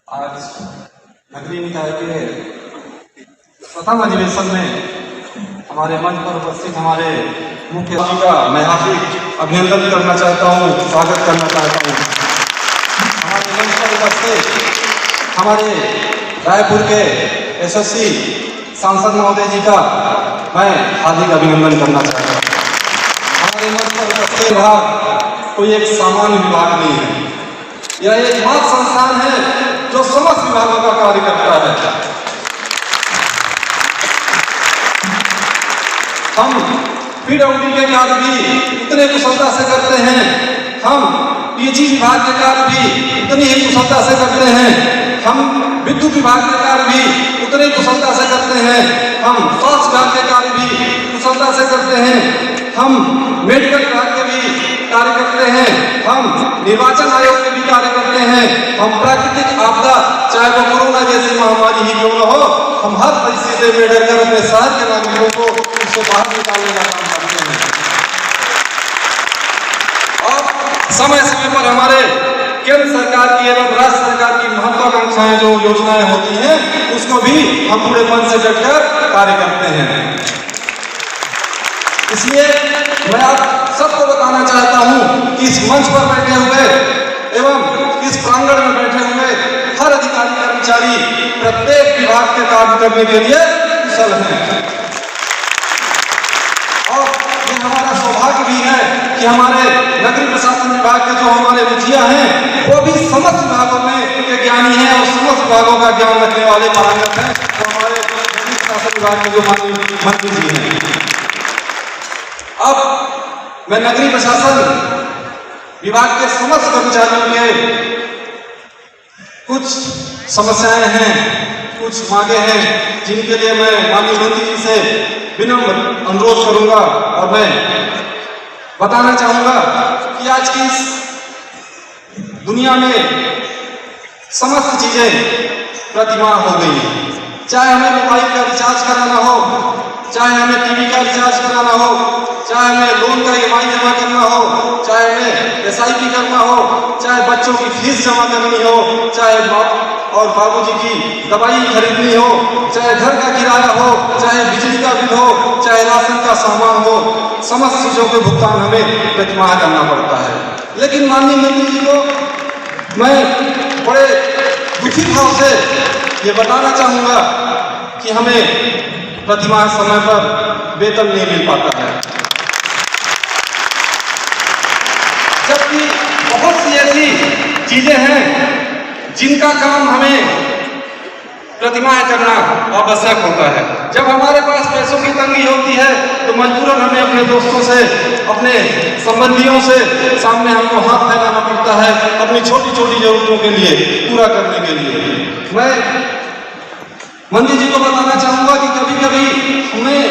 आज नगरीय निकाय के प्रथम अधिवेशन में हमारे मंच पर उपस्थित हमारे मुख्य जी का मैं हार्दिक अभिनंदन करना चाहता हूँ, स्वागत करना चाहता हूँ। हमारे मंच पर उपस्थित हमारे रायपुर के यशस्वी सांसद महोदय जी का मैं हार्दिक अभिनंदन करना चाहता हूँ। हमारे मंच पर उपस्थित विभाग कोई एक सामान्य विभाग नहीं है, यह एक मात्र संस्थान है जो समस्त विभागों का कार्य करता है। हम पीडब्ल्यूडी के कार्य भी उतने कुशलता से करते हैं, हम पीजी विभाग के कार्य भी उतनी ही कुशलता से करते हैं, हम विद्युत विभाग के कार्य भी उतनी कुशलता से करते हैं, हम स्वास्थ्य विभाग के कार्य भी कुशलता से करते हैं, हम मेडिकल विभाग के भी कार्य करते हैं, हम निर्वाचन आयोग के भी कार्य करते हैं, हम प्राकृतिक आपदा चाहे वो कोरोना जैसी महामारी ही क्यों न हो, हम हर परिस्थिति में डरकर अपने शहर के नागरिकों को उससे बाहर निकालने का काम करते हैं। और समय समय पर हमारे केंद्र सरकार की एवं राज्य सरकार की महत्वाकांक्षाएं जो योजनाएं होती हैं उसको भी हम पूरे मन से डटकर कार्य करते हैं। इसलिए मैं आप सबको बताना चाहता हूं कि इस मंच पर बैठे हुए एवं इस प्रांगण में बैठे हुए हर अधिकारी कर्मचारी प्रत्येक विभाग के कार्य करने के लिए कुशल हैं। और ये हमारा सौभाग्य भी है कि हमारे नगरीय प्रशासन विभाग के जो हमारे मुखिया हैं वो भी समस्त विभागों में के ज्ञानी हैं और समस्त विभागों का ज्ञान रखने वाले पारंगत हैं। तो हमारे नगरीय प्रशासन विभाग के जो माननीय मंत्री जी हैं, अब मैं नगरीय प्रशासन विभाग के समस्त कर्मचारियों के कुछ समस्याएं हैं, कुछ मांगे हैं, जिनके लिए मैं माननीय मंत्री जी से विनम्र अनुरोध करूंगा और मैं बताना चाहूंगा कि आज की इस दुनिया में समस्त चीजें प्रतिमा हो गई। चाहे हमें मोबाइल का रिचार्ज कराना हो, चाहे हमें टीवी का रिचार्ज कराना हो, चाहे हमें लोन का EMI जमा करना हो, चाहे हमें SIP करना हो, चाहे बच्चों की फीस जमा करनी हो, चाहे बाप और बाबूजी की दवाई खरीदनी हो, चाहे घर का किराया हो, चाहे बिजली का बिल हो, चाहे राशन का सामान हो, समस्त चीजों के भुगतान हमें प्रतिमाह करना पड़ता है। लेकिन माननीय मंत्री जी को मैं बड़े दुखी भाव से ये बताना चाहूंगा कि हमें प्रतिमाह समय पर वेतन नहीं मिल पाता है, जबकि बहुत सी ऐसी चीजें हैं जिनका काम हमें प्रतिमाह करना आवश्यक होता है। जब हमारे पास पैसों की तंगी होती है तो मजबूरन हमें अपने दोस्तों से, अपने संबंधियों से सामने हमको हाथ फैलाना पड़ता है अपनी छोटी छोटी जरूरतों के लिए पूरा करने के लिए। मैं मंत्री जी को बताना चाहूंगा कि कभी कभी हमें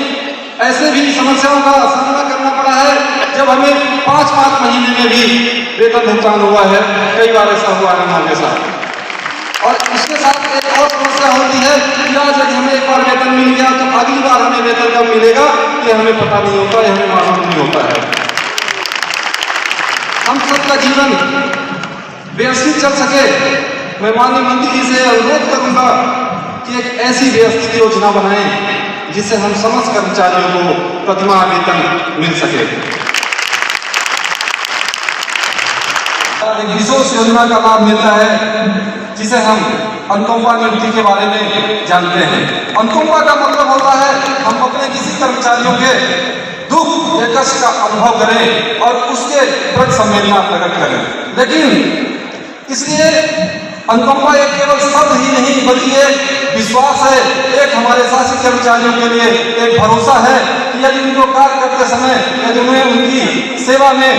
ऐसे भी समस्याओं का सामना करना पड़ा है जब हमें 5-5 महीने में भी वेतन भुगतान हुआ है। कई बार ऐसा हुआ है हमारे साथ। और इसके साथ एक और समस्या होती है कि आज यदि हमें एक बार वेतन मिल गया तो अगली बार हमें वेतन कब मिलेगा ये हमें पता नहीं होता, ये हमें मालूम नहीं होता है। हम सबका जीवन व्यवस्थित चल सके, मैं माननीय मंत्री जी से अनुरोध करूंगा कि एक ऐसी व्यवस्थित योजना बनाएं जिससे हम समस्त कर्मचारियों को प्रतिमाह वेतन मिल सके। एक विशेष योजना का लाभ मिलता है जिसे हम अनुकंपा नियुक्ति के बारे में जानते हैं। अनुकंपा का मतलब होता है हम अपने किसी कर्मचारियों के दुख या कष्ट का अनुभव करें और उसके प्रति संवेदना प्रकट करें। लेकिन इसलिए अनुकंपा एक केवल शब्द ही नहीं बल्कि एक विश्वास है, एक हमारे शासकीय कर्मचारियों के लिए एक भरोसा है कि यदि उनको कार्य करते समय यदि उन्हें उनकी सेवा में